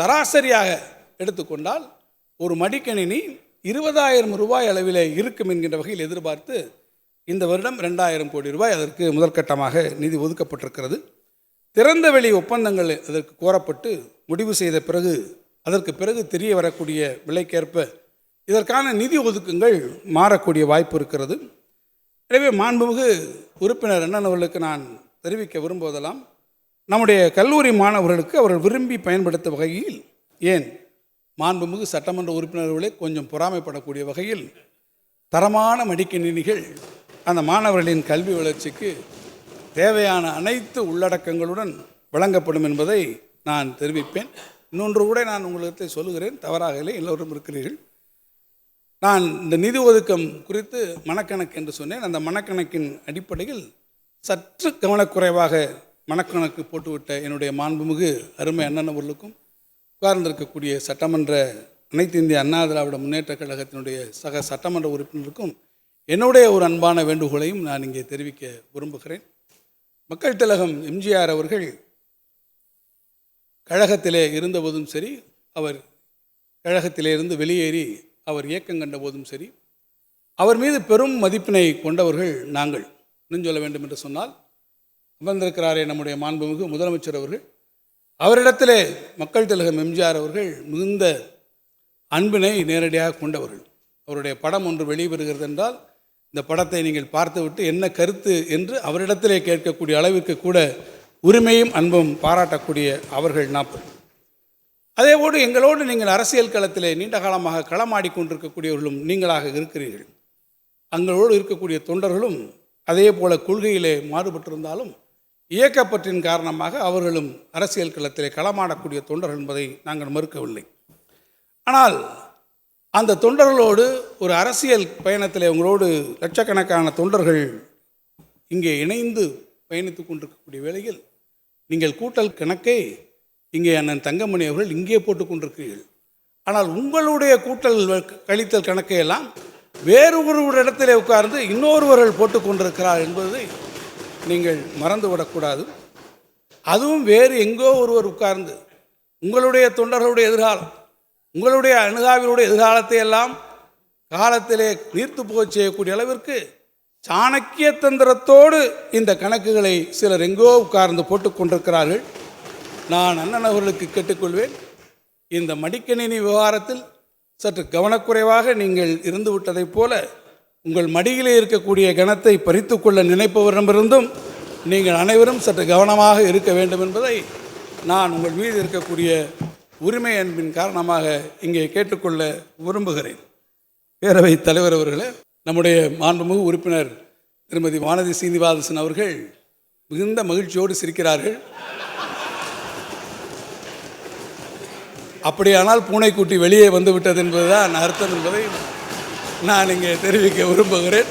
சராசரியாக எடுத்துக்கொண்டால் ஒரு மடிக்கணினி 20,000 ரூபாய் அளவில் இருக்கும் என்கின்ற வகையில் எதிர்பார்த்து இந்த வருடம் 2,000 கோடி ரூபாய் அதற்கு முதற்கட்டமாக நிதி ஒதுக்கப்பட்டிருக்கிறது. திறந்தவெளி ஒப்பந்தங்கள் அதற்கு கோரப்பட்டு முடிவு செய்த பிறகு அதற்கு பிறகு தெரிய வரக்கூடிய விலைக்கேற்ப இதற்கான நிதி ஒதுக்குங்கள் மாறக்கூடிய வாய்ப்பு இருக்கிறது. எனவே மாண்புமிகு உறுப்பினர் அண்ணன் அவர்களுக்கு நான் தெரிவிக்க விரும்புவதெல்லாம், நம்முடைய கல்லூரி மாணவர்களுக்கு அவர்கள் விரும்பி பயன்படுத்த வகையில், ஏன் மாண்புமிகு சட்டமன்ற உறுப்பினர்களே கொஞ்சம் பொறாமைப்படக்கூடிய வகையில் தரமான மடிக்கணினிகள் அந்த மாணவர்களின் கல்வி வளர்ச்சிக்கு தேவையான அனைத்து உள்ளடக்கங்களுடன் வழங்கப்படும் என்பதை நான் தெரிவிப்பேன். இன்னொன்று கூட நான் உங்களுக்கு சொல்லுகிறேன், தவறாக இல்லை, எல்லோரும் இருக்கிறீர்கள். நான் இந்த நிதி ஒதுக்கம் குறித்து மனக்கணக்கு என்று சொன்னேன். அந்த மனக்கணக்கின் அடிப்படையில் சற்று கவனக்குறைவாக மனக்கணக்கு போட்டுவிட்ட என்னுடைய மாண்புமிகு அருமை அண்ணன் அவர்களுக்கும் உட்கார்ந்திருக்கக்கூடிய சட்டமன்ற அனைத்து இந்திய அண்ணா திராவிட முன்னேற்ற கழகத்தினுடைய சக சட்டமன்ற உறுப்பினருக்கும் என்னுடைய ஒரு அன்பான வேண்டுகோளையும் நான் இங்கே தெரிவிக்க விரும்புகிறேன். மக்கள் திலகம் எம்ஜிஆர் அவர்கள் கழகத்திலே இருந்தபோதும் சரி, அவர் கழகத்திலே இருந்து வெளியேறி அவர் இயக்கம் கண்ட போதும் சரி, அவர் மீது பெரும் மதிப்பினை கொண்டவர்கள் நாங்கள். இன்னும் சொல்ல வேண்டும் என்று சொன்னால், அமர்ந்திருக்கிறாரே நம்முடைய மாண்புமிகு முதலமைச்சர் அவர்கள், அவரிடத்திலே மக்கள் திலகம் எம்ஜிஆர் அவர்கள் மிகுந்த அன்பினை நேரடியாக கொண்டவர்கள். அவருடைய படம் ஒன்று வெளிவருகிறது என்றால் இந்த படத்தை நீங்கள் பார்த்துவிட்டு என்ன கருத்து என்று அவரிடத்திலே கேட்கக்கூடிய அளவிற்கு கூட உரிமையும் அன்பும் பாராட்டக்கூடிய அவர்கள் 40. அதேபோடு எங்களோடு நீங்கள் அரசியல் களத்திலே நீண்ட காலமாக களமாடிக்கொண்டிருக்கக்கூடியவர்களும் நீங்களாக இருக்கிறீர்கள். அங்களோடு இருக்கக்கூடிய தொண்டர்களும் அதே போல கொள்கையிலே மாறுபட்டிருந்தாலும் இயக்கப்பற்றின் காரணமாக அவர்களும் அரசியல் களத்திலே களமாடக்கூடிய தொண்டர்கள் என்பதை நாங்கள் மறுக்கவில்லை. ஆனால் அந்த தொண்டர்களோடு ஒரு அரசியல் பயணத்தில் உங்களோடு லட்சக்கணக்கான தொண்டர்கள் இங்கே இணைந்து பயணித்து கொண்டிருக்கக்கூடிய வேளையில் நீங்கள் கூட்டல் கணக்கை இங்கே அண்ணன் தங்கமணி அவர்கள் இங்கே போட்டு கொண்டிருக்கிறீர்கள். ஆனால் உங்களுடைய கூட்டல் கழித்தல் கணக்கையெல்லாம் வேறு ஒரு இடத்திலே உட்கார்ந்து இன்னொருவர்கள் போட்டு கொண்டிருக்கிறார் என்பதை நீங்கள் மறந்துவிடக்கூடாது. அதுவும் வேறு எங்கோ ஒருவர் உட்கார்ந்து உங்களுடைய தொண்டர்களுடைய எதிர்காலம், உங்களுடைய அணுகாவினுடைய எதிர்காலத்தை எல்லாம் காலத்திலே நீர்த்து போகச் செய்யக்கூடிய அளவிற்கு சாணக்கிய தந்திரத்தோடு இந்த கணக்குகளை சிலர் எங்கோ உட்கார்ந்து போட்டுக் கொண்டிருக்கிறார்கள். நான் அண்ணன் அவர்களுக்கு கேட்டுக்கொள்வேன், இந்த மடிக்கணினி விவகாரத்தில் சற்று கவனக்குறைவாக நீங்கள் இருந்து விட்டதைப் போல உங்கள் மடியிலே இருக்கக்கூடிய கணத்தை பறித்து கொள்ள நினைப்பவரிடமிருந்தும் நீங்கள் அனைவரும் சற்று கவனமாக இருக்க வேண்டும் என்பதை நான் உங்கள் மீது இருக்கக்கூடிய உரிமை அன்பின் காரணமாக இங்கே கேட்டுக்கொள்ள விரும்புகிறேன். பேரவைத் தலைவர் அவர்களே, நம்முடைய மாண்புமிகு உறுப்பினர் திருமதி வானதி சீனிவாசன் அவர்கள் மிகுந்த மகிழ்ச்சியோடு சிரிக்கிறார்கள். அப்படியானால் பூனைக்குட்டி வெளியே வந்துவிட்டது என்பதுதான் அர்த்தம் என்பதை நான் இங்கே தெரிவிக்க விரும்புகிறேன்.